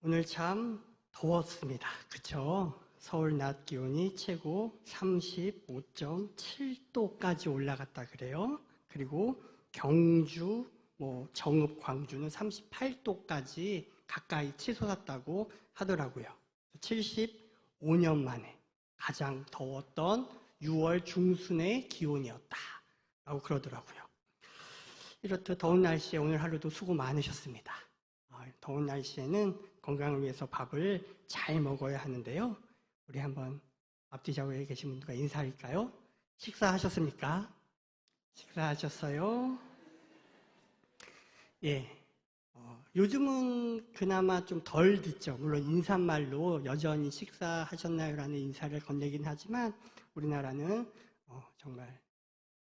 오늘 참 더웠습니다. 그쵸? 서울 낮 기온이 최고 35.7도까지 올라갔다 그래요. 그리고 경주, 정읍, 광주는 38도까지 가까이 치솟았다고 하더라고요. 75년 만에 가장 더웠던 6월 중순의 기온이었다라고 그러더라고요. 이렇듯 더운 날씨에 오늘 하루도 수고 많으셨습니다. 더운 날씨에는 건강을 위해서 밥을 잘 먹어야 하는데요. 우리 한번 앞뒤 좌우에 계신 분들과 인사할까요? 식사하셨습니까? 식사하셨어요? 예. 요즘은 그나마 좀 덜 듣죠. 물론 인사말로 여전히 식사하셨나요? 라는 인사를 건네긴 하지만 우리나라는 정말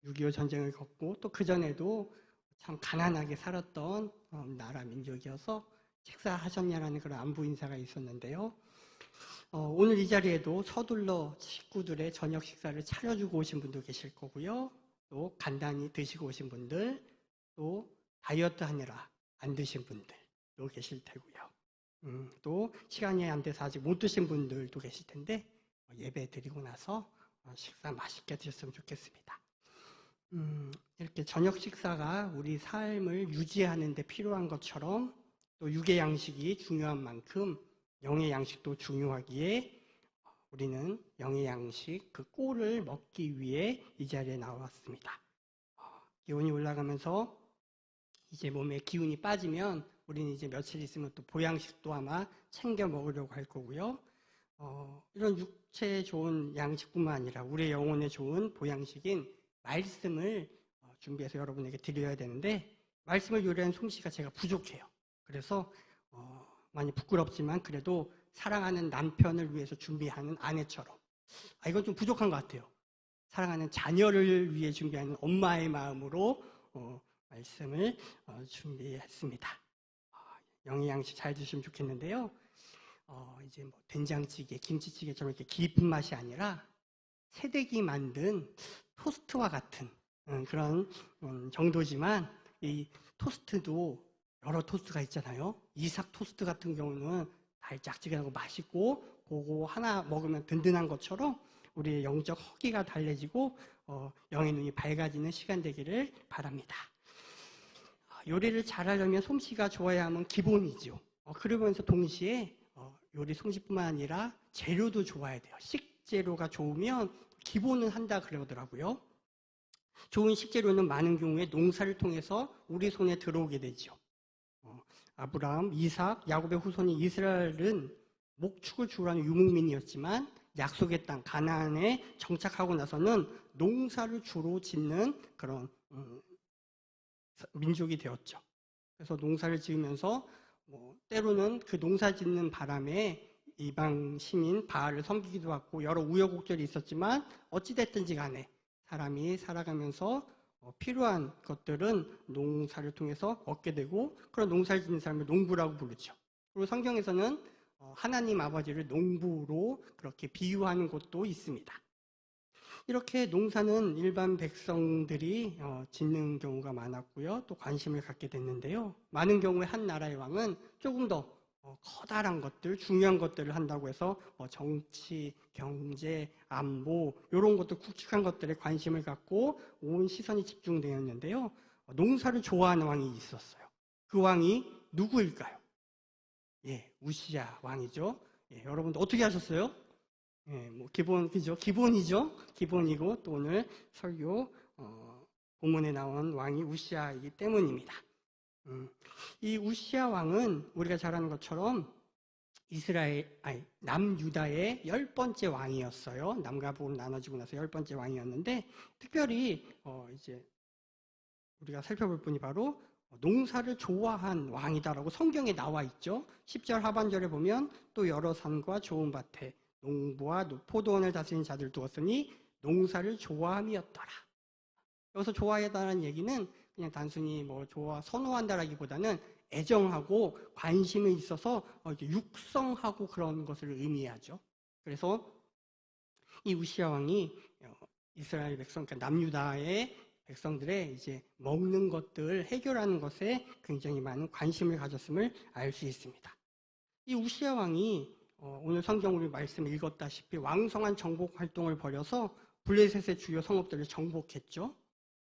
6.25 전쟁을 겪고 또 그전에도 참 가난하게 살았던 나라 민족이어서 식사하셨냐라는 그런 안부 인사가 있었는데요. 오늘 이 자리에도 서둘러 식구들의 저녁 식사를 차려주고 오신 분도 계실 거고요. 또 간단히 드시고 오신 분들, 또 다이어트 하느라 안 드신 분들도 계실 테고요. 또 시간이 안 돼서 아직 못 드신 분들도 계실 텐데 예배 드리고 나서 식사 맛있게 드셨으면 좋겠습니다. 이렇게 저녁 식사가 우리 삶을 유지하는 데 필요한 것처럼 또 육의 양식이 중요한 만큼 영의 양식도 중요하기에 우리는 영의 양식, 그 꼴을 먹기 위해 이 자리에 나왔습니다. 기온이 올라가면서 이제 몸에 기운이 빠지면 우리는 이제 며칠 있으면 또 보양식도 아마 챙겨 먹으려고 할 거고요. 이런 육체에 좋은 양식뿐만 아니라 우리의 영혼에 좋은 보양식인 말씀을 준비해서 여러분에게 드려야 되는데 말씀을 요리하는 솜씨가 제가 부족해요. 그래서 많이 부끄럽지만 그래도 사랑하는 남편을 위해서 준비하는 아내처럼 이건 좀 부족한 것 같아요. 사랑하는 자녀를 위해 준비하는 엄마의 마음으로 말씀을 준비했습니다. 영의 양식 잘 드시면 좋겠는데요. 이제 된장찌개, 김치찌개처럼 이렇게 깊은 맛이 아니라 새댁이 만든 토스트와 같은 그런 정도지만 이 토스트도 여러 토스트가 있잖아요. 이삭 토스트 같은 경우는 달짝지근하고 맛있고 그거 하나 먹으면 든든한 것처럼 우리의 영적 허기가 달래지고 영의 눈이 밝아지는 시간 되기를 바랍니다. 요리를 잘하려면 솜씨가 좋아야 하면 기본이죠. 그러면서 동시에 요리 솜씨뿐만 아니라 재료도 좋아야 돼요. 식재료가 좋으면 기본은 한다 그러더라고요. 좋은 식재료는 많은 경우에 농사를 통해서 우리 손에 들어오게 되죠. 아브라함, 이삭, 야곱의 후손인 이스라엘은 목축을 주로 하는 유목민이었지만 약속의 땅 가나안에 정착하고 나서는 농사를 주로 짓는 그런 민족이 되었죠. 그래서 농사를 지으면서 때로는 그 농사 짓는 바람에 이방 신인 바알을 섬기기도 하고 여러 우여곡절이 있었지만 어찌됐든지 간에 사람이 살아가면서 필요한 것들은 농사를 통해서 얻게 되고 그런 농사를 짓는 사람을 농부라고 부르죠. 그리고 성경에서는 하나님 아버지를 농부로 그렇게 비유하는 곳도 있습니다. 이렇게 농사는 일반 백성들이 짓는 경우가 많았고요. 또 관심을 갖게 됐는데요. 많은 경우에 한 나라의 왕은 조금 더 커다란 것들, 중요한 것들을 한다고 해서 정치, 경제, 안보 이런 것들 굵직한 것들에 관심을 갖고 온 시선이 집중되었는데요. 농사를 좋아하는 왕이 있었어요. 그 왕이 누구일까요? 예, 우시야 왕이죠. 예, 여러분도 어떻게 하셨어요? 예, 그죠? 기본이죠. 기본이고 또 오늘 설교 본문에 나온 왕이 우시야이기 때문입니다. 이 우시야 왕은 우리가 잘 아는 것처럼 남유다의 10번째 왕이었어요. 남과 북으로 나눠지고 나서 10번째 왕이었는데 특별히 이제 우리가 살펴볼 분이 바로 농사를 좋아한 왕이다라고 성경에 나와 있죠. 10절 하반절에 보면 또 여러 산과 좋은 밭에 농부와 포도원을 다스리는 자들 두었으니 농사를 좋아함이었더라. 여기서 좋아하다는 얘기는 그냥 단순히 선호한다라기보다는 애정하고 관심이 있어서 육성하고 그런 것을 의미하죠. 그래서 이 우시야 왕이 이스라엘 백성, 그러니까 남유다의 백성들의 이제 먹는 것들 해결하는 것에 굉장히 많은 관심을 가졌음을 알 수 있습니다. 이 우시야 왕이 오늘 성경 우리 말씀 읽었다시피 왕성한 정복 활동을 벌여서 블레셋의 주요 성읍들을 정복했죠.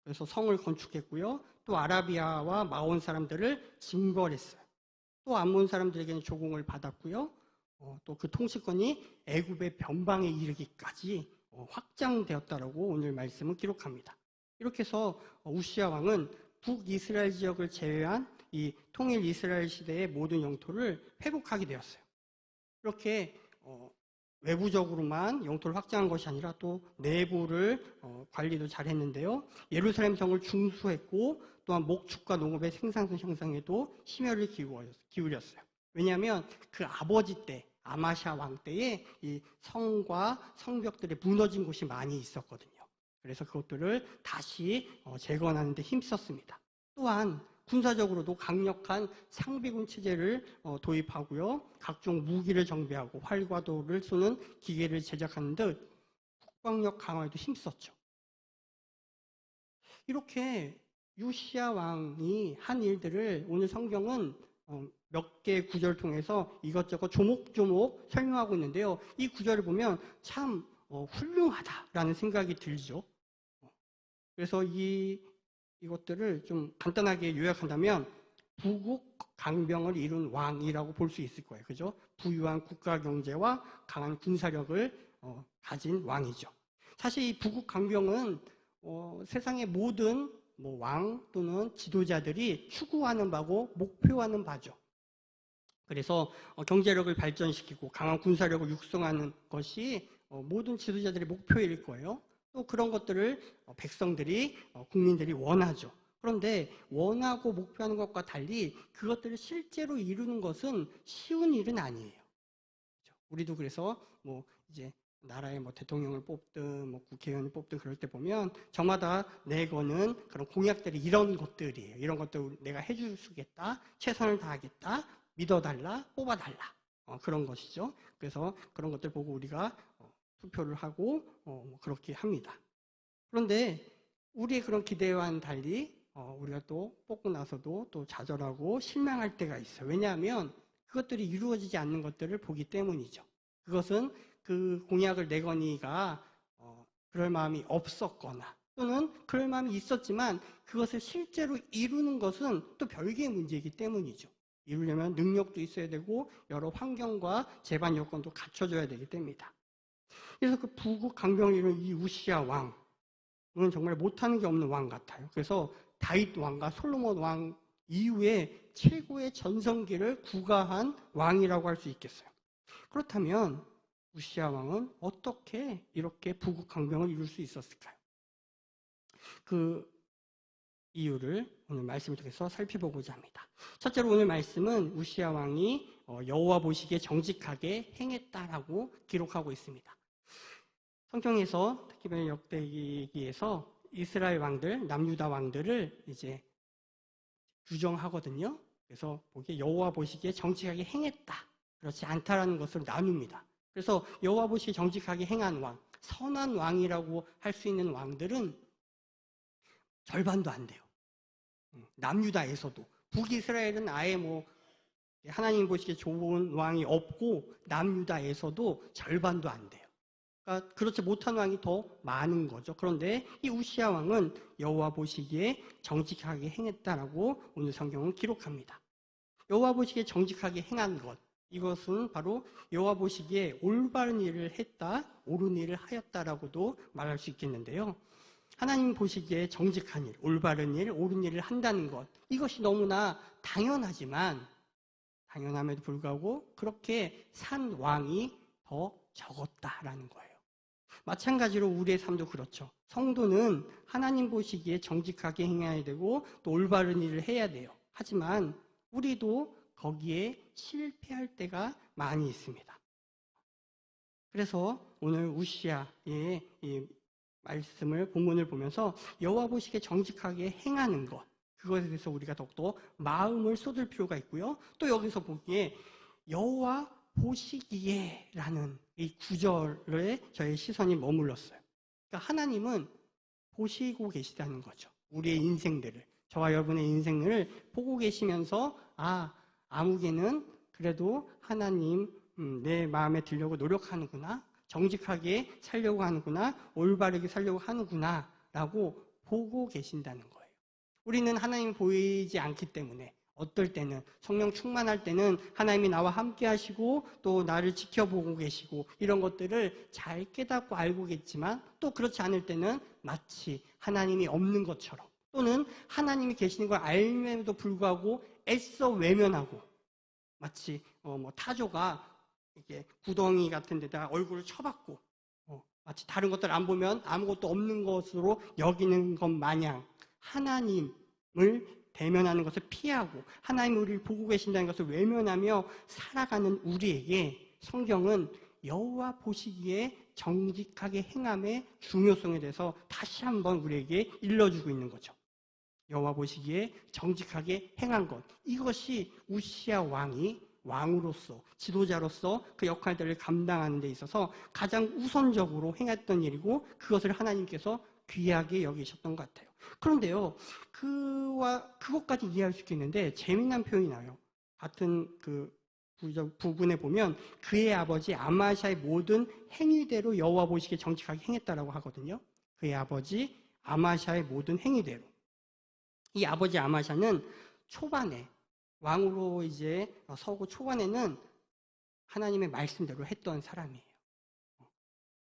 그래서 성을 건축했고요. 또 아라비아와 마온 사람들을 징벌했어요. 또 암몬 사람들에게는 조공을 받았고요. 또 그 통치권이 애굽의 변방에 이르기까지 확장되었다라고 오늘 말씀은 기록합니다. 이렇게 해서 우시야 왕은 북이스라엘 지역을 제외한 이 통일 이스라엘 시대의 모든 영토를 회복하게 되었어요. 이렇게 외부적으로만 영토를 확장한 것이 아니라 또 내부를 관리도 잘했는데요. 예루살렘 성을 중수했고 또한 목축과 농업의 생산성 형성에도 심혈을 기울였어요. 왜냐하면 그 아버지 때 아마샤 왕 때에 이 성과 성벽들이 무너진 곳이 많이 있었거든요. 그래서 그것들을 다시 재건하는 데 힘썼습니다. 또한 군사적으로도 강력한 상비군 체제를 도입하고요. 각종 무기를 정비하고 활과 돌을 쏘는 기계를 제작하는 등 국방력 강화에도 힘썼죠. 이렇게 우시야 왕이 한 일들을 오늘 성경은 몇 개의 구절을 통해서 이것저것 조목조목 설명하고 있는데요. 이 구절을 보면 참 훌륭하다라는 생각이 들죠. 그래서 이것들을 좀 간단하게 요약한다면 부국 강병을 이룬 왕이라고 볼 수 있을 거예요. 그죠? 부유한 국가 경제와 강한 군사력을 가진 왕이죠. 사실 이 부국 강병은 세상의 모든 왕 또는 지도자들이 추구하는 바고 목표하는 바죠. 그래서 경제력을 발전시키고 강한 군사력을 육성하는 것이 모든 지도자들의 목표일 거예요. 또 그런 것들을 백성들이, 국민들이 원하죠. 그런데 원하고 목표하는 것과 달리 그것들을 실제로 이루는 것은 쉬운 일은 아니에요. 그렇죠? 우리도 그래서 이제 나라의 대통령을 뽑든 국회의원을 뽑든 그럴 때 보면 저마다 내거는 그런 공약들이 이런 것들이에요. 이런 것들 내가 해줄 수겠다, 최선을 다하겠다, 믿어달라, 뽑아달라 그런 것이죠. 그래서 그런 것들 보고 우리가 투표를 하고 그렇게 합니다. 그런데 우리의 그런 기대와는 달리 우리가 또 뽑고 나서도 또 좌절하고 실망할 때가 있어요. 왜냐하면 그것들이 이루어지지 않는 것들을 보기 때문이죠. 그것은 그 공약을 내거니가 그럴 마음이 없었거나 또는 그럴 마음이 있었지만 그것을 실제로 이루는 것은 또 별개의 문제이기 때문이죠. 이루려면 능력도 있어야 되고 여러 환경과 제반 여건도 갖춰져야 되기 때문이다. 그래서 그 부국 강병을 이룬 이 우시야 왕은 정말 못하는 게 없는 왕 같아요. 그래서 다윗 왕과 솔로몬 왕 이후에 최고의 전성기를 구가한 왕이라고 할 수 있겠어요. 그렇다면 우시야 왕은 어떻게 이렇게 부국 강병을 이룰 수 있었을까요? 그 이유를 오늘 말씀을 통해서 살펴보고자 합니다. 첫째로 오늘 말씀은 우시야 왕이 여호와 보시기에 정직하게 행했다라고 기록하고 있습니다. 성경에서 특히 역대기에서 이스라엘 왕들, 남유다 왕들을 이제 규정하거든요. 그래서 보기에 여호와 보시기에 정직하게 행했다, 그렇지 않다라는 것을 나눕니다. 그래서 여호와 보시기에 정직하게 행한 왕, 선한 왕이라고 할 수 있는 왕들은 절반도 안 돼요. 남유다에서도 북이스라엘은 아예 하나님 보시기에 좋은 왕이 없고 남유다에서도 절반도 안 돼요. 그러니까 그렇지 못한 왕이 더 많은 거죠. 그런데 이 우시야 왕은 여호와 보시기에 정직하게 행했다라고 오늘 성경은 기록합니다. 여호와 보시기에 정직하게 행한 것, 이것은 바로 여호와 보시기에 올바른 일을 했다, 옳은 일을 하였다라고도 말할 수 있겠는데요. 하나님 보시기에 정직한 일, 올바른 일, 옳은 일을 한다는 것, 이것이 너무나 당연함에도 불구하고 그렇게 산 왕이 더 적었다라는 거예요. 마찬가지로 우리의 삶도 그렇죠. 성도는 하나님 보시기에 정직하게 행해야 되고 또 올바른 일을 해야 돼요. 하지만 우리도 거기에 실패할 때가 많이 있습니다. 그래서 오늘 우시야의 이 말씀을 본문을 보면서 여호와 보시기에 정직하게 행하는 것, 그것에 대해서 우리가 더욱더 마음을 쏟을 필요가 있고요. 또 여기서 보기에 여호와 보시기에라는 이 구절에 저의 시선이 머물렀어요. 그러니까 하나님은 보시고 계시다는 거죠. 우리의 인생들을, 저와 여러분의 인생을 보고 계시면서 아무개는 그래도 하나님 내 마음에 들려고 노력하는구나, 정직하게 살려고 하는구나, 올바르게 살려고 하는구나 라고 보고 계신다는 거예요. 우리는 하나님이 보이지 않기 때문에 어떨 때는 성령 충만할 때는 하나님이 나와 함께 하시고 또 나를 지켜보고 계시고 이런 것들을 잘 깨닫고 알고겠지만, 또 그렇지 않을 때는 마치 하나님이 없는 것처럼, 또는 하나님이 계시는 걸 알면서도 불구하고 애써 외면하고, 마치 타조가 이렇게 구덩이 같은 데다가 얼굴을 쳐박고 마치 다른 것들 안 보면 아무것도 없는 것으로 여기는 것 마냥 하나님을 대면하는 것을 피하고 하나님이 우리를 보고 계신다는 것을 외면하며 살아가는 우리에게 성경은 여호와 보시기에 정직하게 행함의 중요성에 대해서 다시 한번 우리에게 일러주고 있는 거죠. 여호와 보시기에 정직하게 행한 것, 이것이 우시야 왕이 왕으로서 지도자로서 그 역할들을 감당하는 데 있어서 가장 우선적으로 행했던 일이고, 그것을 하나님께서 귀하게 여기셨던 것 같아요. 그런데요, 그것까지 이해할 수 있겠는데 재미난 표현이 나요. 같은 그 부분에 보면 그의 아버지 아마샤의 모든 행위대로 여호와 보시기에 정직하게 행했다라고 하거든요. 그의 아버지 아마샤의 모든 행위대로. 이 아버지 아마샤는 초반에 왕으로 이제 서고 초반에는 하나님의 말씀대로 했던 사람이에요.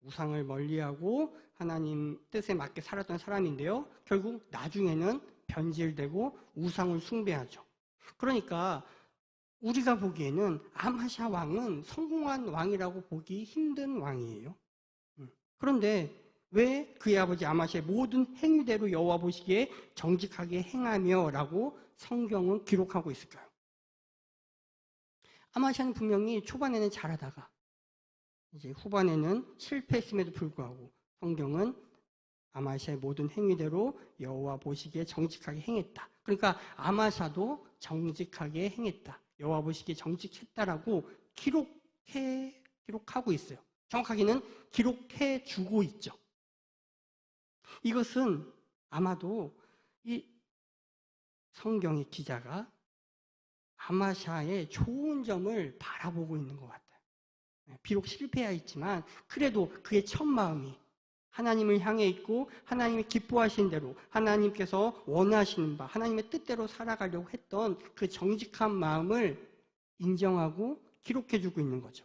우상을 멀리하고 하나님 뜻에 맞게 살았던 사람인데요, 결국 나중에는 변질되고 우상을 숭배하죠. 그러니까 우리가 보기에는 아마샤 왕은 성공한 왕이라고 보기 힘든 왕이에요. 그런데 왜 그의 아버지 아마샤의 모든 행위대로 여호와 보시기에 정직하게 행하며 라고 성경은 기록하고 있을까요? 아마샤는 분명히 초반에는 잘하다가 이제 후반에는 실패했음에도 불구하고 성경은 아마샤의 모든 행위대로 여호와 보시기에 정직하게 행했다. 그러니까 아마샤도 정직하게 행했다, 여호와 보시기에 정직했다라고 기록하고 있어요. 정확하게는 기록해 주고 있죠. 이것은 아마도 이 성경의 기자가 아마샤의 좋은 점을 바라보고 있는 것 같아요. 비록 실패하였지만 그래도 그의 첫 마음이 하나님을 향해 있고 하나님이 기뻐하시는 대로 하나님께서 원하시는 바 하나님의 뜻대로 살아가려고 했던 그 정직한 마음을 인정하고 기록해주고 있는 거죠.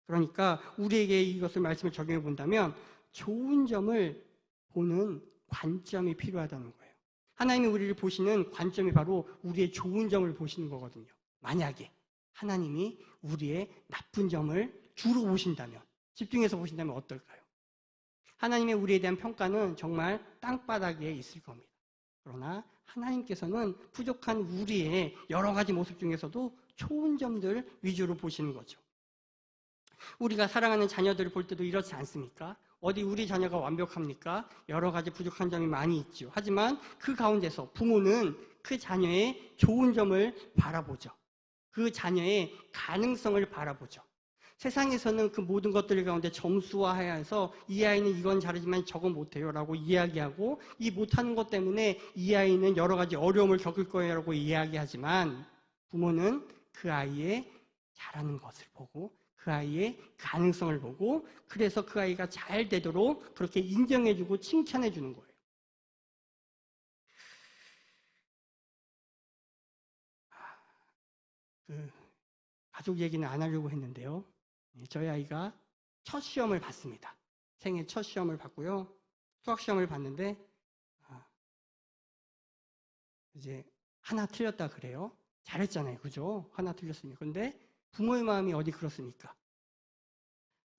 그러니까 우리에게 이것을 말씀을 적용해 본다면 좋은 점을 보는 관점이 필요하다는 거예요. 하나님이 우리를 보시는 관점이 바로 우리의 좋은 점을 보시는 거거든요. 만약에 하나님이 우리의 나쁜 점을 주로 보신다면, 집중해서 보신다면 어떨까요? 하나님의 우리에 대한 평가는 정말 땅바닥에 있을 겁니다. 그러나 하나님께서는 부족한 우리의 여러 가지 모습 중에서도 좋은 점들 위주로 보시는 거죠. 우리가 사랑하는 자녀들을 볼 때도 이렇지 않습니까? 어디 우리 자녀가 완벽합니까? 여러 가지 부족한 점이 많이 있죠. 하지만 그 가운데서 부모는 그 자녀의 좋은 점을 바라보죠. 그 자녀의 가능성을 바라보죠. 세상에서는 그 모든 것들 가운데 점수화해서 이 아이는 이건 잘하지만 저건 못해요 라고 이야기하고, 이 못하는 것 때문에 이 아이는 여러 가지 어려움을 겪을 거예요 라고 이야기하지만, 부모는 그 아이의 잘하는 것을 보고 그 아이의 가능성을 보고, 그래서 그 아이가 잘 되도록 그렇게 인정해주고 칭찬해주는 거예요. 가족 얘기는 안 하려고 했는데요, 저희 아이가 첫 시험을 봤습니다. 생애 첫 시험을 봤고요. 수학 시험을 봤는데 이제 하나 틀렸다 그래요. 잘했잖아요, 그죠? 하나 틀렸으니까. 근데 부모의 마음이 어디 그렇습니까?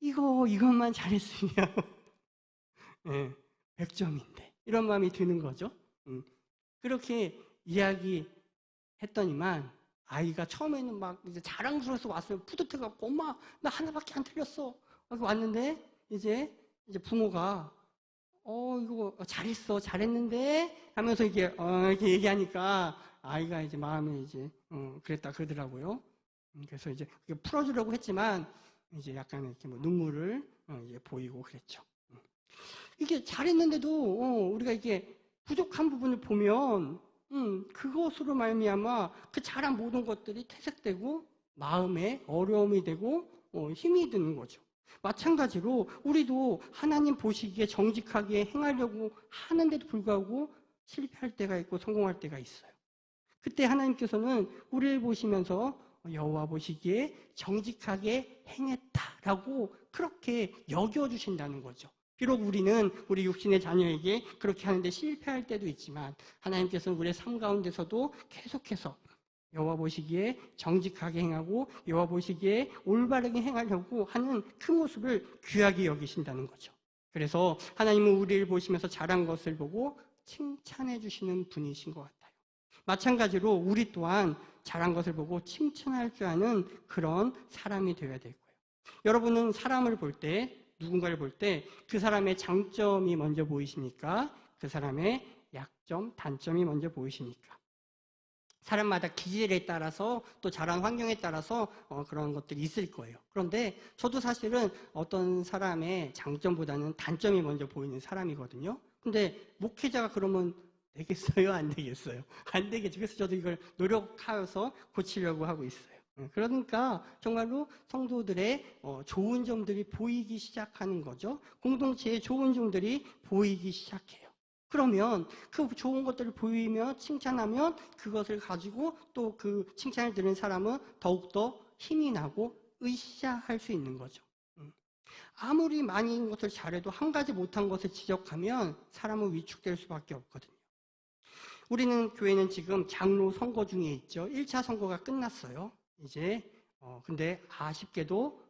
이것만 잘했으면 네, 100점인데 이런 마음이 드는 거죠. 그렇게 이야기했더니만 아이가 처음에는 막 이제 자랑스러워서 왔어요. 뿌듯해갖고 엄마 나 하나밖에 안 틀렸어. 왔는데 이제 부모가 이거 잘했어, 잘했는데 하면서 이렇게 얘기하니까 아이가 이제 마음이 이제 그랬다 그러더라고요. 그래서 이제 풀어주려고 했지만 이제 약간 이렇게 눈물을 이제 보이고 그랬죠. 이게 잘했는데도 우리가 이게 부족한 부분을 보면 그것으로 말미암아 그 잘한 모든 것들이 퇴색되고 마음에 어려움이 되고 힘이 드는 거죠. 마찬가지로 우리도 하나님 보시기에 정직하게 행하려고 하는데도 불구하고 실패할 때가 있고 성공할 때가 있어요. 그때 하나님께서는 우리를 보시면서 여호와 보시기에 정직하게 행했다라고 그렇게 여겨주신다는 거죠. 비록 우리는 우리 육신의 자녀에게 그렇게 하는데 실패할 때도 있지만 하나님께서는 우리의 삶 가운데서도 계속해서 여호와 보시기에 정직하게 행하고 여호와 보시기에 올바르게 행하려고 하는 그 모습을 귀하게 여기신다는 거죠. 그래서 하나님은 우리를 보시면서 잘한 것을 보고 칭찬해 주시는 분이신 것 같아요. 마찬가지로 우리 또한 잘한 것을 보고 칭찬할 줄 아는 그런 사람이 되어야 될 거예요. 여러분은 사람을 볼 때, 누군가를 볼 때 그 사람의 장점이 먼저 보이십니까? 그 사람의 약점, 단점이 먼저 보이십니까? 사람마다 기질에 따라서 또 자란 환경에 따라서 그런 것들이 있을 거예요. 그런데 저도 사실은 어떤 사람의 장점보다는 단점이 먼저 보이는 사람이거든요. 근데 목회자가 그러면 되겠어요? 안 되겠어요? 안 되겠죠. 그래서 저도 이걸 노력하여서 고치려고 하고 있어요. 그러니까 정말로 성도들의 좋은 점들이 보이기 시작하는 거죠. 공동체의 좋은 점들이 보이기 시작해요. 그러면 그 좋은 것들을 보이며 칭찬하면 그것을 가지고 또 그 칭찬을 들은 사람은 더욱더 힘이 나고 으쌰할 수 있는 거죠. 아무리 많은 것을 잘해도 한 가지 못한 것을 지적하면 사람은 위축될 수밖에 없거든요. 우리는 교회는 지금 장로 선거 중에 있죠. 1차 선거가 끝났어요. 이제 근데 아쉽게도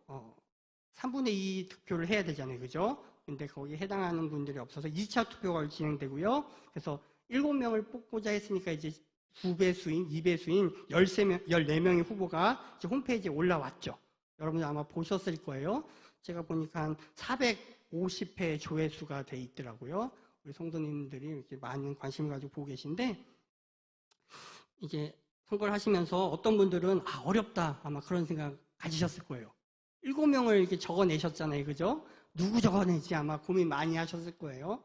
3분의 2 득표를 해야 되잖아요. 그죠? 근데 거기에 해당하는 분들이 없어서 2차 투표가 진행되고요. 그래서 7명을 뽑고자 했으니까 이제 2배수인 14명의 후보가 이제 홈페이지에 올라왔죠. 여러분 아마 보셨을 거예요. 제가 보니까 한 450회 조회수가 돼 있더라고요. 우리 성도님들이 이렇게 많은 관심을 가지고 보고 계신데, 이제 선거를 하시면서 어떤 분들은 어렵다 아마 그런 생각 가지셨을 거예요. 7명을 이렇게 적어내셨잖아요. 그죠? 누구 적어내지 아마 고민 많이 하셨을 거예요.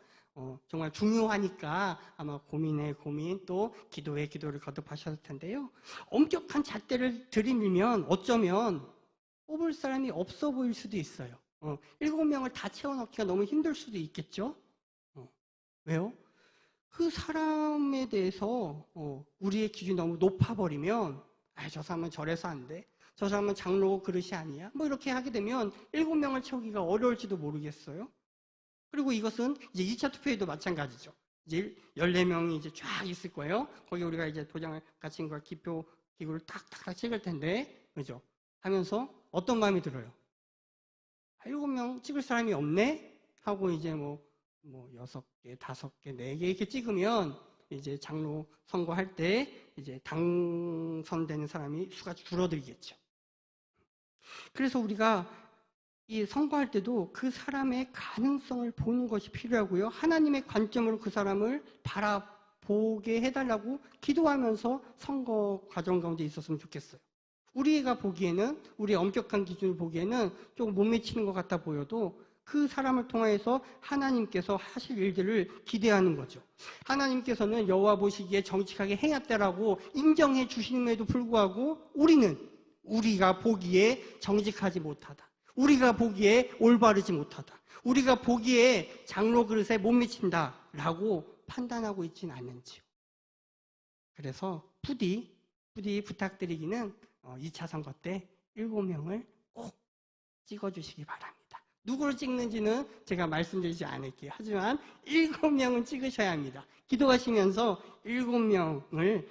정말 중요하니까 아마 고민에 고민 또 기도에 기도를 거듭하셨을 텐데요. 엄격한 잣대를 들이밀면 어쩌면 뽑을 사람이 없어 보일 수도 있어요. 7명을 다 채워넣기가 너무 힘들 수도 있겠죠? 왜요? 그 사람에 대해서 우리의 기준이 너무 높아버리면 저 사람은 저래서 안 돼. 저 사람은 장로 그릇이 아니야. 뭐 이렇게 하게 되면 7명을 채우기가 어려울지도 모르겠어요. 그리고 이것은 이제 2차 투표에도 마찬가지죠. 이제 14명이 이제 쫙 있을 거예요. 거기 우리가 이제 도장을 같이 걸 기표 기구를 탁탁 찍을 텐데, 그죠? 하면서 어떤 마음이 들어요? 7명 찍을 사람이 없네? 하고 이제 뭐 6개, 5개, 4개 이렇게 찍으면 이제 장로 선거할 때 이제 당선되는 사람이 수가 줄어들겠죠. 그래서 우리가 이 선거할 때도 그 사람의 가능성을 보는 것이 필요하고요. 하나님의 관점으로 그 사람을 바라보게 해달라고 기도하면서 선거 과정 가운데 있었으면 좋겠어요. 우리가 보기에는, 우리의 엄격한 기준을 보기에는 조금 못 미치는 것 같아 보여도 그 사람을 통해서 하나님께서 하실 일들을 기대하는 거죠. 하나님께서는 여호와 보시기에 정직하게 행했다라고 인정해 주심에도 불구하고 우리가 보기에 정직하지 못하다. 우리가 보기에 올바르지 못하다. 우리가 보기에 장로 그릇에 못 미친다라고 판단하고 있지는 않는지요. 그래서 부디 부탁드리기는 2차 선거 때 7명을 꼭 찍어주시기 바랍니다. 누구를 찍는지는 제가 말씀드리지 않을게요. 하지만 7명은 찍으셔야 합니다. 기도하시면서 7명을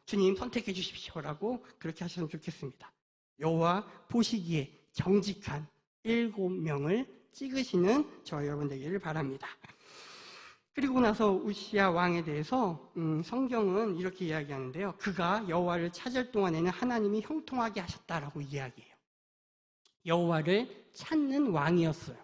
주님 선택해 주십시오라고 그렇게 하셨으면 좋겠습니다. 여호와 보시기에 정직한 7명을 찍으시는 저와 여러분 되기를 바랍니다. 그리고 나서 우시야 왕에 대해서 성경은 이렇게 이야기하는데요. 그가 여호와를 찾을 동안에는 하나님이 형통하게 하셨다라고 이야기해요. 여호와를 찾는 왕이었어요.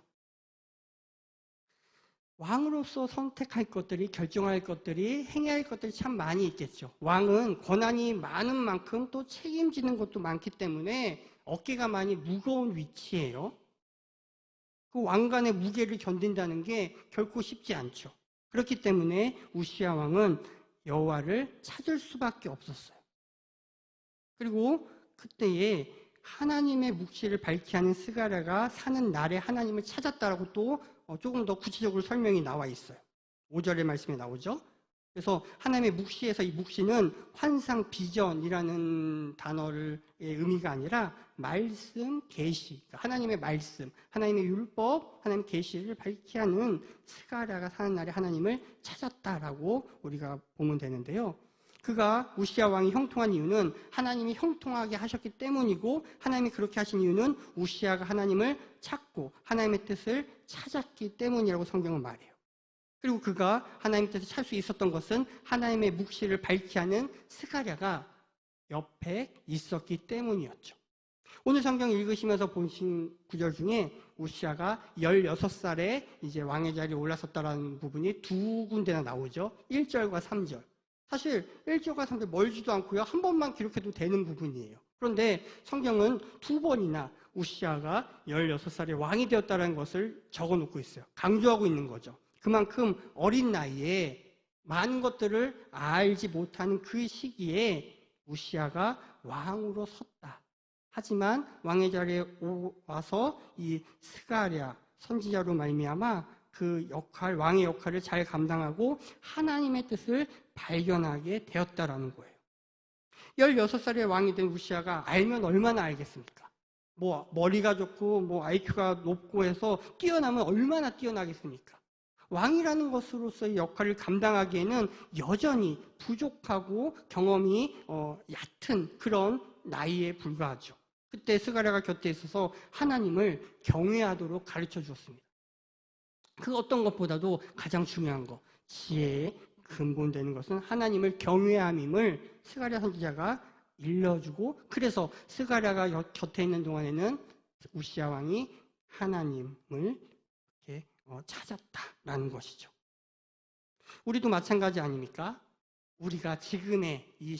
왕으로서 선택할 것들이, 결정할 것들이, 행해야 할 것들이 참 많이 있겠죠. 왕은 권한이 많은 만큼 또 책임지는 것도 많기 때문에 어깨가 많이 무거운 위치예요. 그 왕관의 무게를 견딘다는 게 결코 쉽지 않죠. 그렇기 때문에 우시야 왕은 여호와를 찾을 수밖에 없었어요. 그리고 그때에 하나님의 묵시를 밝히 하는 스가랴가 사는 날에 하나님을 찾았다라고 또 조금 더 구체적으로 설명이 나와 있어요. 5절의 말씀에 나오죠. 그래서 하나님의 묵시에서 이 묵시는 환상, 비전이라는 단어의 의미가 아니라 말씀, 계시, 하나님의 말씀, 하나님의 율법, 하나님의 계시를 밝히 하는 스가랴가 사는 날에 하나님을 찾았다라고 우리가 보면 되는데요. 그가 우시야 왕이 형통한 이유는 하나님이 형통하게 하셨기 때문이고, 하나님이 그렇게 하신 이유는 우시야가 하나님을 찾고 하나님의 뜻을 찾았기 때문이라고 성경은 말해요. 그리고 그가 하나님의 뜻을 찾을 수 있었던 것은 하나님의 묵시를 밝히 하는 스가랴가 옆에 있었기 때문이었죠. 오늘 성경 읽으시면서 보신 구절 중에 우시야가 16살에 이제 왕의 자리에 올라섰다라는 부분이 두 군데나 나오죠. 1절과 3절. 사실 1절과 3절 멀지도 않고요. 한 번만 기록해도 되는 부분이에요. 그런데 성경은 두 번이나 우시야가 16살에 왕이 되었다는 것을 적어놓고 있어요. 강조하고 있는 거죠. 그만큼 어린 나이에 많은 것들을 알지 못하는 그 시기에 우시야가 왕으로 섰다. 하지만 왕의 자리에 와서 이 스가랴 선지자로 말미암아 그 역할, 왕의 역할을 잘 감당하고 하나님의 뜻을 발견하게 되었다라는 거예요. 16살에 왕이 된 우시야가 알면 얼마나 알겠습니까? 머리가 좋고 IQ가 높고 해서 뛰어나면 얼마나 뛰어나겠습니까? 왕이라는 것으로서의 역할을 감당하기에는 여전히 부족하고 경험이 얕은 그런 나이에 불과하죠. 그때 스가랴가 곁에 있어서 하나님을 경외하도록 가르쳐 주었습니다. 그 어떤 것보다도 가장 중요한 것, 지혜의 근본되는 것은 하나님을 경외함임을 스가랴 선지자가 일러주고, 그래서 스가랴가 곁에 있는 동안에는 우시야 왕이 하나님을 이렇게 찾았다라는 것이죠. 우리도 마찬가지 아닙니까? 우리가 지금의 이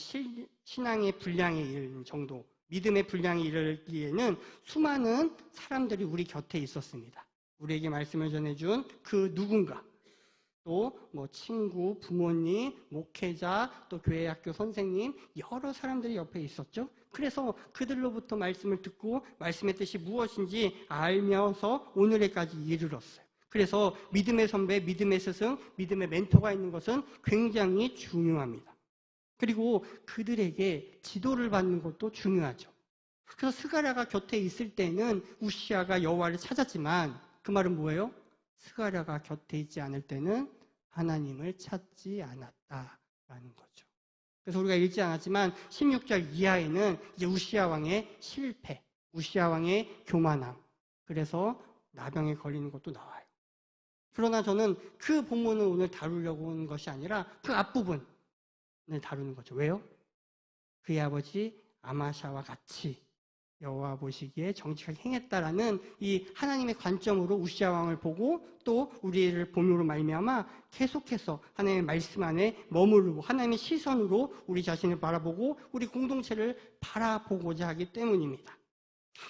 신앙의 분량에 이르는 정도, 믿음의 분량에 이르기에는 수많은 사람들이 우리 곁에 있었습니다. 우리에게 말씀을 전해준 그 누군가, 또 친구, 부모님, 목회자, 또 교회 학교 선생님, 여러 사람들이 옆에 있었죠. 그래서 그들로부터 말씀을 듣고 말씀의 뜻이 무엇인지 알면서 오늘에까지 이르렀어요. 그래서 믿음의 선배, 믿음의 스승, 믿음의 멘토가 있는 것은 굉장히 중요합니다. 그리고 그들에게 지도를 받는 것도 중요하죠. 그래서 스가랴가 곁에 있을 때는 우시야가 여호와를 찾았지만, 그 말은 뭐예요? 스가랴가 곁에 있지 않을 때는 하나님을 찾지 않았다라는 거죠. 그래서 우리가 읽지 않았지만 16절 이하에는 이제 우시야 왕의 실패, 우시야 왕의 교만함, 그래서 나병에 걸리는 것도 나와요. 그러나 저는 그 본문을 오늘 다루려고 하는 것이 아니라 그 앞부분을 다루는 거죠. 왜요? 그의 아버지 아마샤와 같이 여호와 보시기에 정직하게 행했다라는 이 하나님의 관점으로 우시야 왕을 보고, 또 우리를 봄으로 말미암아 계속해서 하나님의 말씀 안에 머무르고 하나님의 시선으로 우리 자신을 바라보고 우리 공동체를 바라보고자 하기 때문입니다.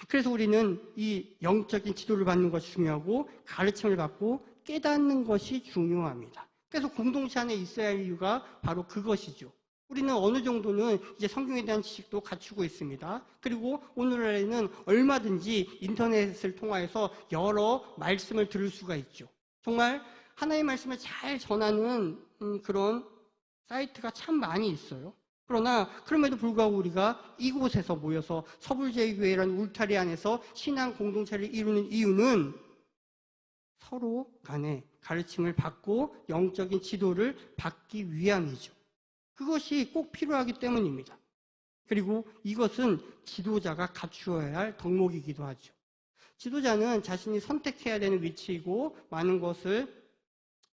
그래서 우리는 이 영적인 지도를 받는 것이 중요하고 가르침을 받고 깨닫는 것이 중요합니다. 그래서 공동체 안에 있어야 할 이유가 바로 그것이죠. 우리는 어느 정도는 이제 성경에 대한 지식도 갖추고 있습니다. 그리고 오늘날에는 얼마든지 인터넷을 통해서 여러 말씀을 들을 수가 있죠. 정말 하나님의 말씀을 잘 전하는 그런 사이트가 참 많이 있어요. 그러나 그럼에도 불구하고 우리가 이곳에서 모여서 서불제일교회라는 울타리 안에서 신앙 공동체를 이루는 이유는 서로 간에 가르침을 받고 영적인 지도를 받기 위함이죠. 그것이 꼭 필요하기 때문입니다. 그리고 이것은 지도자가 갖추어야 할 덕목이기도 하죠. 지도자는 자신이 선택해야 되는 위치이고 많은 것을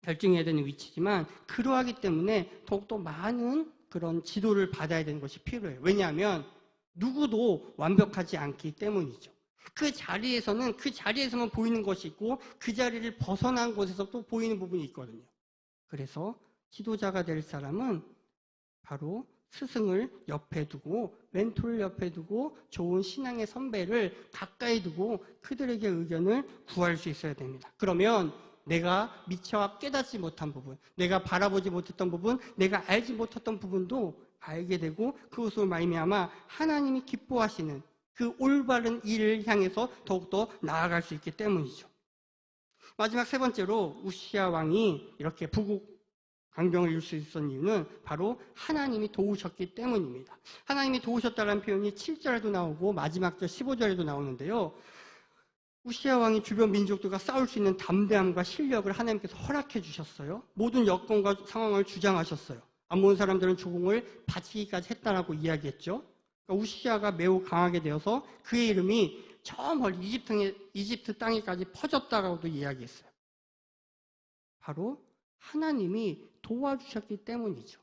결정해야 되는 위치지만, 그러하기 때문에 더욱더 많은 그런 지도를 받아야 되는 것이 필요해요. 왜냐하면 누구도 완벽하지 않기 때문이죠. 그 자리에서만 보이는 것이 있고 그 자리를 벗어난 곳에서 또 보이는 부분이 있거든요. 그래서 지도자가 될 사람은 바로 스승을 옆에 두고 멘토를 옆에 두고 좋은 신앙의 선배를 가까이 두고 그들에게 의견을 구할 수 있어야 됩니다. 그러면 내가 미처 깨닫지 못한 부분, 내가 바라보지 못했던 부분, 내가 알지 못했던 부분도 알게 되고 그것으로 말미암아 하나님이 기뻐하시는 그 올바른 일을 향해서 더욱더 나아갈 수 있기 때문이죠. 마지막 세 번째로 우시야 왕이 이렇게 부국 강병을 이룰 수 있었던 이유는 바로 하나님이 도우셨기 때문입니다. 하나님이 도우셨다는 표현이 7절에도 나오고 마지막 절 15절에도 나오는데요. 우시야 왕이 주변 민족들과 싸울 수 있는 담대함과 실력을 하나님께서 허락해 주셨어요. 모든 여건과 상황을 주장하셨어요. 암몬 사람들은 조공을 바치기까지 했다라고 이야기했죠. 그러니까 우시야가 매우 강하게 되어서 그의 이름이 저 멀리 이집트 땅에까지 퍼졌다라고도 이야기했어요. 바로 하나님이 도와주셨기 때문이죠.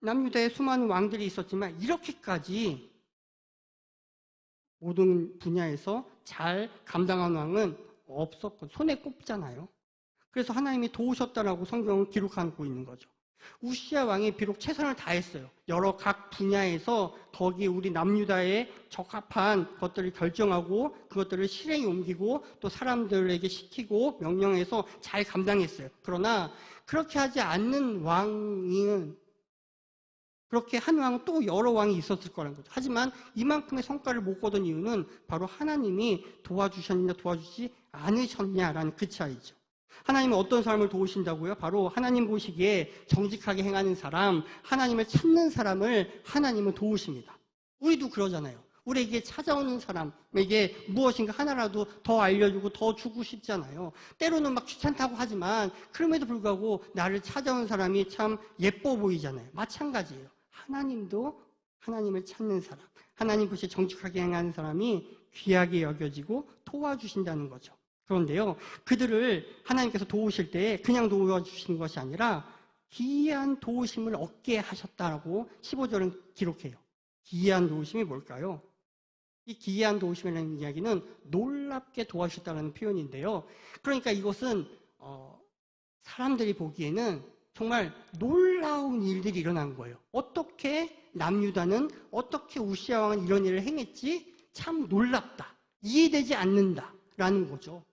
남유다에 수많은 왕들이 있었지만 이렇게까지 모든 분야에서 잘 감당한 왕은 없었고 손에 꼽잖아요. 그래서 하나님이 도우셨다라고 성경은 기록하고 있는 거죠. 우시야 왕이 비록 최선을 다했어요. 여러 각 분야에서 거기 우리 남유다에 적합한 것들을 결정하고 그것들을 실행에 옮기고 또 사람들에게 시키고 명령해서 잘 감당했어요. 그러나 그렇게 하지 않는 왕은 그렇게 한 왕은 또 여러 왕이 있었을 거라는 거죠. 하지만 이만큼의 성과를 못 거둔 이유는 바로 하나님이 도와주셨느냐 도와주지 않으셨냐라는 그 차이죠. 하나님은 어떤 사람을 도우신다고요? 바로 하나님 보시기에 정직하게 행하는 사람, 하나님을 찾는 사람을 하나님은 도우십니다. 우리도 그러잖아요. 우리에게 찾아오는 사람에게 무엇인가 하나라도 더 알려주고 더 주고 싶잖아요. 때로는 막 귀찮다고 하지만 그럼에도 불구하고 나를 찾아온 사람이 참 예뻐 보이잖아요. 마찬가지예요. 하나님도 하나님을 찾는 사람, 하나님 보시기에 정직하게 행하는 사람이 귀하게 여겨지고 도와주신다는 거죠. 그런데요, 그들을 하나님께서 도우실 때 그냥 도와주시는 것이 아니라 기이한 도우심을 얻게 하셨다라고 15절은 기록해요. 기이한 도우심이 뭘까요? 이 기이한 도우심이라는 이야기는 놀랍게 도와주셨다는 표현인데요. 그러니까 이것은 사람들이 보기에는 정말 놀라운 일들이 일어난 거예요. 어떻게 남유다는, 어떻게 우시야 왕은 이런 일을 행했지? 참 놀랍다. 이해되지 않는다라는 거죠.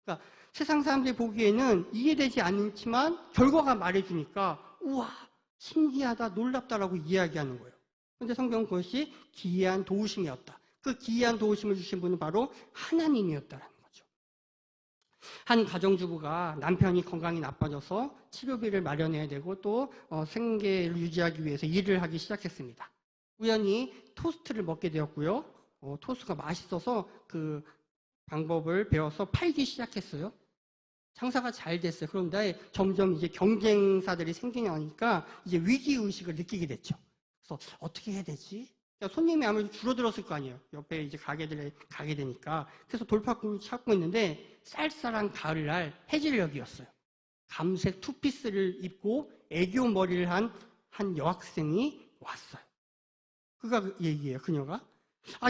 그러니까 세상 사람들이 보기에는 이해되지 않지만 결과가 말해주니까 우와, 신기하다, 놀랍다라고 이야기하는 거예요. 그런데 성경은 그것이 기이한 도우심이었다. 그 기이한 도우심을 주신 분은 바로 하나님이었다라는 거죠. 한 가정주부가 남편이 건강이 나빠져서 치료비를 마련해야 되고 또 생계를 유지하기 위해서 일을 하기 시작했습니다. 우연히 토스트를 먹게 되었고요. 토스트가 맛있어서 그 방법을 배워서 팔기 시작했어요. 장사가 잘 됐어요. 그런데 점점 이제 경쟁사들이 생기니까 이제 위기의식을 느끼게 됐죠. 그래서 어떻게 해야 되지? 그러니까 손님이 아무래도 줄어들었을 거 아니에요. 옆에 이제 가게들에 가게 되니까. 그래서 돌파구를 찾고 있는데 쌀쌀한 가을날 해질녘이었어요. 감색 투피스를 입고 애교 머리를 한 여학생이 왔어요. 그가 얘기해요. 그녀가.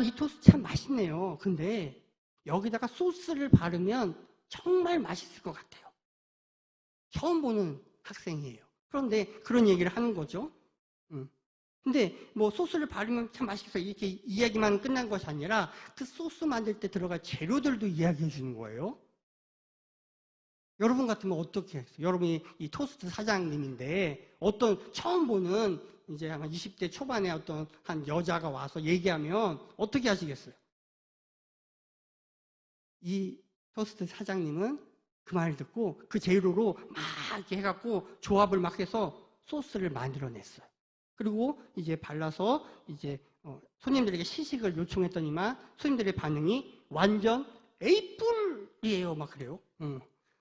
이 토스트 참 맛있네요. 근데 여기다가 소스를 바르면 정말 맛있을 것 같아요. 처음 보는 학생이에요. 그런데 그런 얘기를 하는 거죠. 근데 뭐 소스를 바르면 참 맛있겠어. 이렇게 이야기만 끝난 것이 아니라 그 소스 만들 때 들어갈 재료들도 이야기해 주는 거예요. 여러분 같으면 어떻게 했어요? 여러분이 이 토스트 사장님인데 어떤 처음 보는 이제 아마 20대 초반에 어떤 한 여자가 와서 얘기하면 어떻게 하시겠어요? 이 토스트 사장님은 그 말을 듣고 그 재료로 막 이렇게 해갖고 조합을 막 해서 소스를 만들어냈어요. 그리고 이제 발라서 이제 손님들에게 시식을 요청했더니만 손님들의 반응이 완전 A뿔이에요. 막 그래요.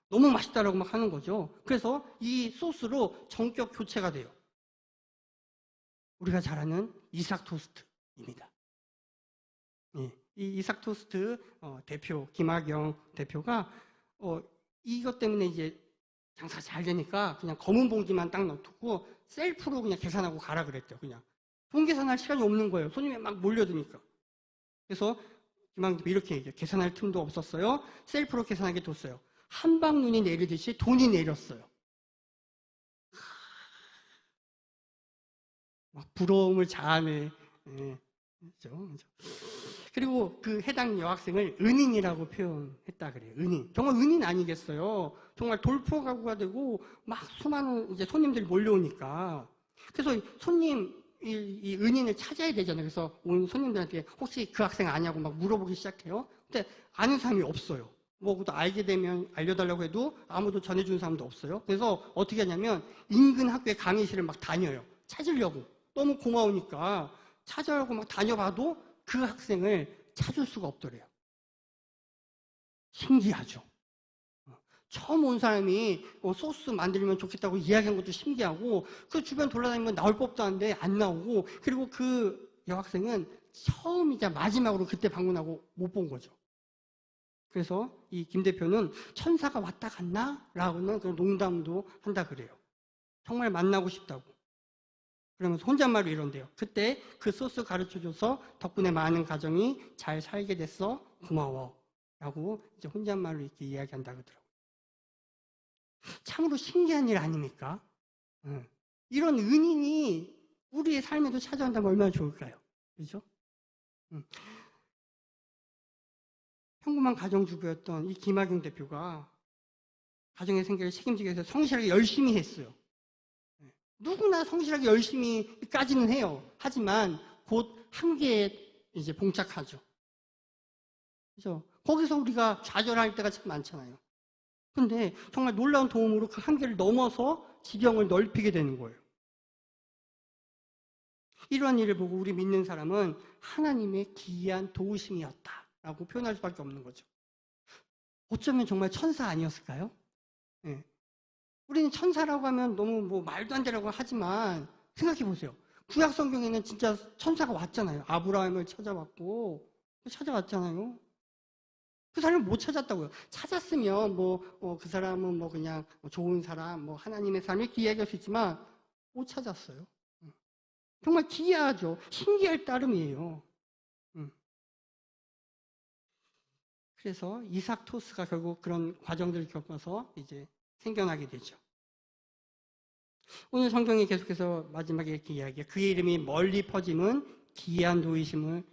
너무 맛있다라고 막 하는 거죠. 그래서 이 소스로 전격 교체가 돼요. 우리가 잘 아는 이삭 토스트입니다. 예. 이 이삭 토스트 대표 김학영 대표가 이것 때문에 이제 장사가 잘 되니까 그냥 검은 봉지만 딱 넣고 셀프로 그냥 계산하고 가라 그랬대요. 그냥 돈 계산할 시간이 없는 거예요. 손님이 막 몰려드니까. 그래서 김학영 대표 이렇게 얘기해요. 계산할 틈도 없었어요. 셀프로 계산하게 뒀어요. 한방눈이 내리듯이 돈이 내렸어요. 막 부러움을 자아내. 그렇죠? 그리고 그 해당 여학생을 은인이라고 표현했다 그래요. 은인. 정말 은인 아니겠어요? 정말 돌포가구가 되고 막 수많은 이제 손님들이 몰려오니까. 그래서 손님 이 은인을 찾아야 되잖아요. 그래서 온 손님들한테 혹시 그 학생 아냐고 막 물어보기 시작해요. 근데 아는 사람이 없어요. 뭐 알게 되면 알려달라고 해도 아무도 전해주는 사람도 없어요. 그래서 어떻게 하냐면 인근 학교에 강의실을 막 다녀요. 찾으려고. 너무 고마우니까 찾아오고 막 다녀봐도 그 학생을 찾을 수가 없더래요. 신기하죠. 처음 온 사람이 소스 만들면 좋겠다고 이야기한 것도 신기하고 그 주변 돌아다니면 나올 법도 한데 안 나오고 그리고 그 여학생은 처음이자 마지막으로 그때 방문하고 못 본 거죠. 그래서 이 김 대표는 천사가 왔다 갔나? 라고는 그런 농담도 한다 그래요. 정말 만나고 싶다고. 그러면서 혼잣말로 이런대요. 그때 그 소스 가르쳐줘서 덕분에 많은 가정이 잘 살게 됐어. 고마워. 라고 이제 혼잣말로 이렇게 이야기한다 그러더라고요. 참으로 신기한 일 아닙니까? 이런 은인이 우리의 삶에도 찾아온다면 얼마나 좋을까요? 그렇죠? 평범한 가정주부였던 이 김학용 대표가 가정의 생계를 책임지기 위해서 성실하게 열심히 했어요. 누구나 성실하게 열심히까지는 해요. 하지만 곧 한계에 이제 봉착하죠. 그죠? 거기서 우리가 좌절할 때가 참 많잖아요. 근데 정말 놀라운 도움으로 그 한계를 넘어서 지경을 넓히게 되는 거예요. 이러한 일을 보고 우리 믿는 사람은 하나님의 기이한 도우심이었다라고 표현할 수밖에 없는 거죠. 어쩌면 정말 천사 아니었을까요? 네. 우리는 천사라고 하면 너무 뭐 말도 안 되라고 하지만 생각해 보세요. 구약 성경에는 진짜 천사가 왔잖아요. 아브라함을 찾아왔고 찾아왔잖아요. 그 사람을 못 찾았다고요. 찾았으면 그 사람은 그냥 좋은 사람, 하나님의 사람 이렇게 이야기할 수 있지만 못 찾았어요. 정말 기이하죠. 신기할 따름이에요. 그래서 이삭 토스가 결국 그런 과정들을 겪어서 이제 생겨나게 되죠. 오늘 성경이 계속해서 마지막에 이렇게 이야기해요. 그의 이름이 멀리 퍼짐은 기이한 도의심을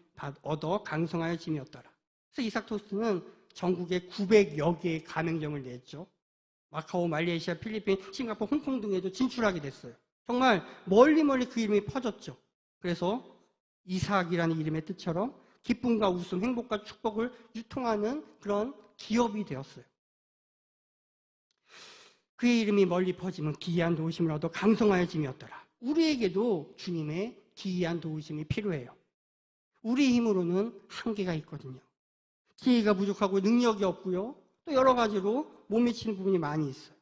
얻어 강성하여 짐이었더라. 그래서 이삭 토스는 전국에 900여 개의 가맹점을 냈죠. 마카오, 말레이시아, 필리핀, 싱가포르, 홍콩 등에도 진출하게 됐어요. 정말 멀리 그 이름이 퍼졌죠. 그래서 이삭이라는 이름의 뜻처럼 기쁨과 웃음, 행복과 축복을 유통하는 그런 기업이 되었어요. 그의 이름이 멀리 퍼지면 기이한 도우심을 얻어 강성하여짐이었더라. 우리에게도 주님의 기이한 도우심이 필요해요. 우리 힘으로는 한계가 있거든요. 지혜가 부족하고 능력이 없고요. 또 여러 가지로 못 미치는 부분이 많이 있어요.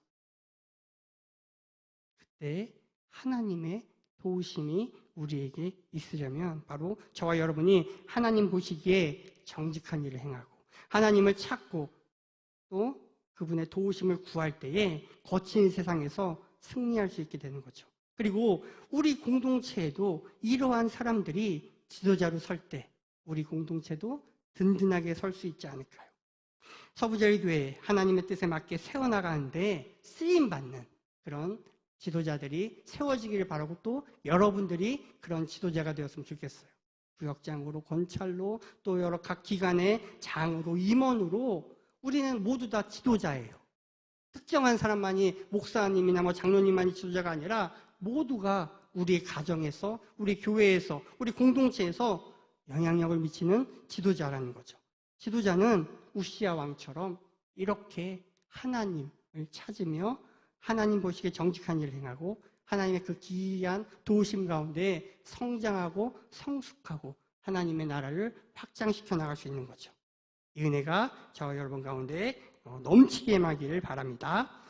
그때 하나님의 도우심이 우리에게 있으려면 바로 저와 여러분이 하나님 보시기에 정직한 일을 행하고 하나님을 찾고 또 그분의 도우심을 구할 때에 거친 세상에서 승리할 수 있게 되는 거죠. 그리고 우리 공동체에도 이러한 사람들이 지도자로 설 때 우리 공동체도 든든하게 설 수 있지 않을까요? 서부제일교회 하나님의 뜻에 맞게 세워나가는데 쓰임받는 그런 지도자들이 세워지기를 바라고 또 여러분들이 그런 지도자가 되었으면 좋겠어요. 구역장으로, 권찰로, 또 여러 각 기관의 장으로, 임원으로 우리는 모두 다 지도자예요. 특정한 사람만이 목사님이나 장로님만이 지도자가 아니라 모두가 우리 가정에서, 우리 교회에서, 우리 공동체에서 영향력을 미치는 지도자라는 거죠. 지도자는 우시야 왕처럼 이렇게 하나님을 찾으며 하나님 보시기에 정직한 일을 행하고 하나님의 그 기이한 도우심 가운데 성장하고 성숙하고 하나님의 나라를 확장시켜 나갈 수 있는 거죠. 이 은혜가 저와 여러분 가운데 넘치게 임하기를 바랍니다.